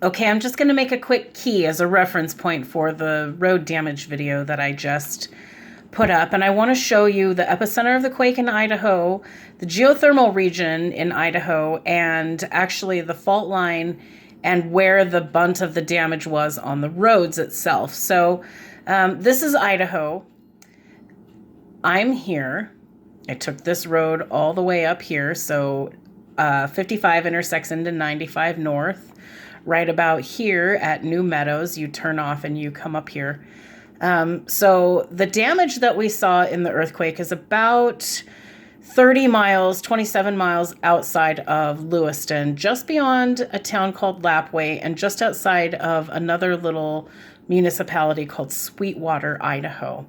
Okay, I'm just going to make a quick key as a reference point for the road damage video that I just put up. And I want to show you the epicenter of the quake in Idaho, the geothermal region in Idaho, and actually the fault line and where the brunt of the damage was on the roads itself. So this is Idaho. I'm here. I took this road all the way up here. So 55 intersects into 95 north. Right about here at New Meadows, you turn off and you come up here. So the damage that we saw in the earthquake is about 30 miles, 27 miles outside of Lewiston, just beyond a town called Lapwai and just outside of another little municipality called Sweetwater, Idaho.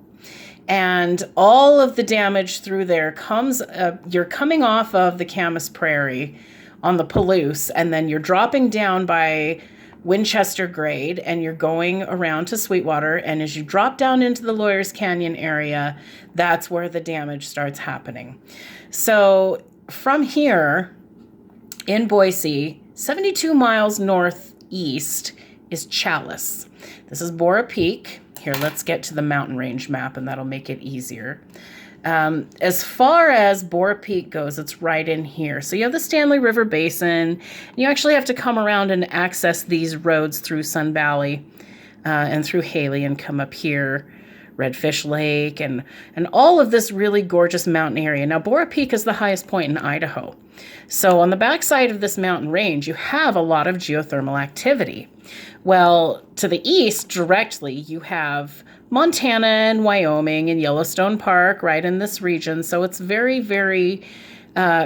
And all of the damage through there comes, you're coming off of the Camas Prairie on the Palouse, and then you're dropping down by Winchester Grade, and you're going around to Sweetwater, and as you drop down into the Lawyers Canyon area, that's where the damage starts happening. So from here in Boise, 72 miles northeast is Chalice. This is Bora Peak. Here, let's get to the mountain range map, and that'll make it easier. As far as Bora Peak goes, it's right in here. So you have the Stanley River Basin. And you actually have to come around and access these roads through Sun Valley and through Haley and come up here, Redfish Lake, and all of this really gorgeous mountain area. Now, Bora Peak is the highest point in Idaho. So on the backside of this mountain range, you have a lot of geothermal activity. Well, to the east directly, you have Montana and Wyoming and Yellowstone Park right in this region. So it's very, very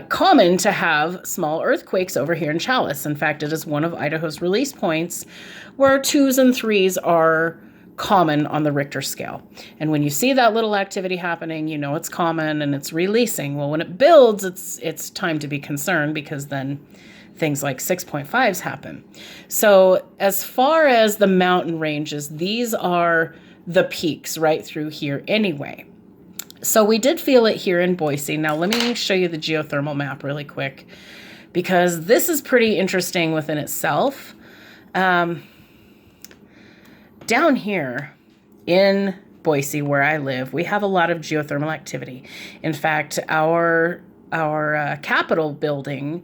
common to have small earthquakes over here in Chalice. In fact, it is one of Idaho's release points where 2s and 3s are common on the Richter scale. And when you see that little activity happening, you know it's common and it's releasing. Well, when it builds, it's time to be concerned, because then things like 6.5s happen. So as far as the mountain ranges, these are the peaks right through here anyway. So we did feel it here in Boise. Now let me show you the geothermal map really quick, because this is pretty interesting within itself. Down here in Boise, where I live, we have a lot of geothermal activity. In fact, our Capitol building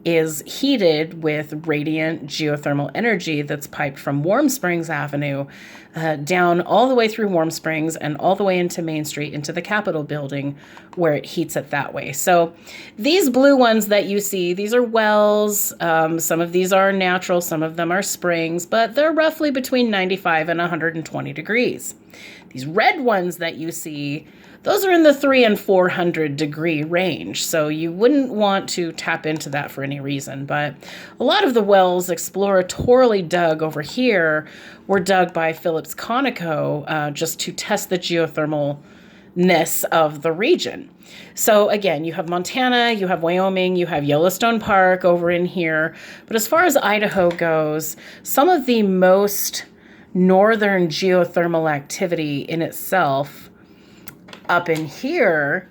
is heated with radiant geothermal energy that's piped from Warm Springs Avenue down all the way through Warm Springs and all the way into Main Street into the Capitol building, where it heats it that way. So these blue ones that you see, these are wells. Some of these are natural, some of them are springs, but they're roughly between 95 and 120 degrees. These red ones that you see, those are in the 300 and 400 degree range, so you wouldn't want to tap into that for any reason. But a lot of the wells exploratorily dug over here were dug by Phillips Conoco just to test the geothermalness of the region. So again, you have Montana, you have Wyoming, you have Yellowstone Park over in here. But as far as Idaho goes, some of the most northern geothermal activity in itself up in here,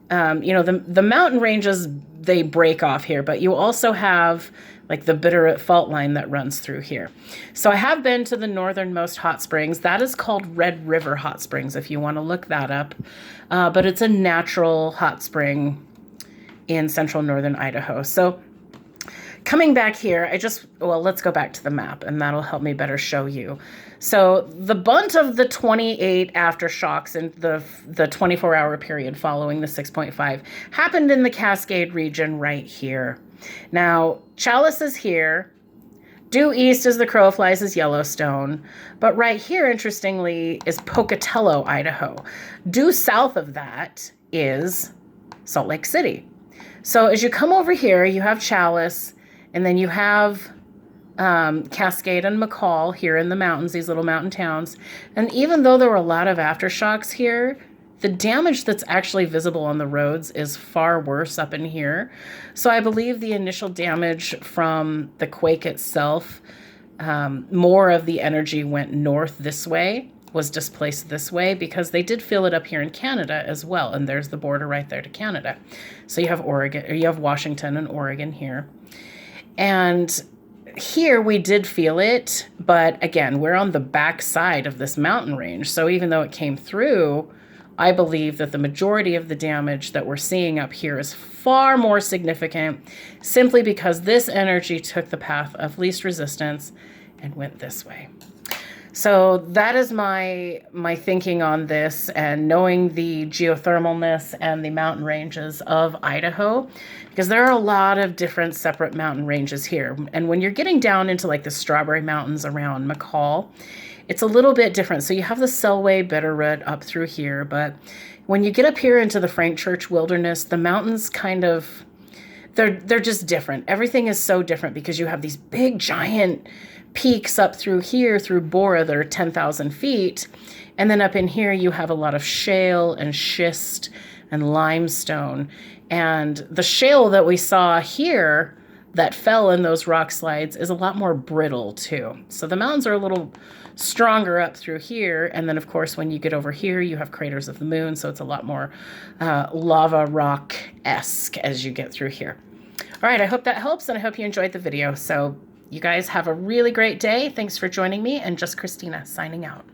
the mountain ranges, they break off here, but you also have like the Bitterroot fault line that runs through here. So I have been to the northernmost hot springs. That is called Red River Hot Springs, if you want to look that up. But it's a natural hot spring in central northern Idaho. So coming back here, let's go back to the map, and that'll help me better show you. So the bunt of the 28 aftershocks in the 24-hour period following the 6.5 happened in the Cascade region right here. Now, Chalice is here. Due east as the crow flies is Yellowstone. But right here, interestingly, is Pocatello, Idaho. Due south of that is Salt Lake City. So as you come over here, you have Chalice, and then you have Cascade and McCall here in the mountains, these little mountain towns. And even though there were a lot of aftershocks here, the damage that's actually visible on the roads is far worse up in here. So I believe the initial damage from the quake itself, more of the energy went north this way, was displaced this way, because they did feel it up here in Canada as well. And there's the border right there to Canada. So you have Washington and Oregon here. And here we did feel it, but again, we're on the back side of this mountain range. So even though it came through, I believe that the majority of the damage that we're seeing up here is far more significant simply because this energy took the path of least resistance and went this way. So that is my thinking on this, and knowing the geothermalness and the mountain ranges of Idaho, because there are a lot of different separate mountain ranges here. And when you're getting down into like the Strawberry Mountains around McCall, it's a little bit different. So you have the Selway Bitterroot up through here, but when you get up here into the Frank Church Wilderness, the mountains kind of, they're just different. Everything is so different because you have these big giant peaks up through here through Bora that are 10,000 feet. And then up in here, you have a lot of shale and schist and limestone. And the shale that we saw here that fell in those rock slides is a lot more brittle too. So the mountains are a little stronger up through here. And then of course, when you get over here, you have craters of the moon. So it's a lot more lava rock-esque as you get through here. All right, I hope that helps, and I hope you enjoyed the video. So you guys have a really great day. Thanks for joining me, and Just Christina signing out.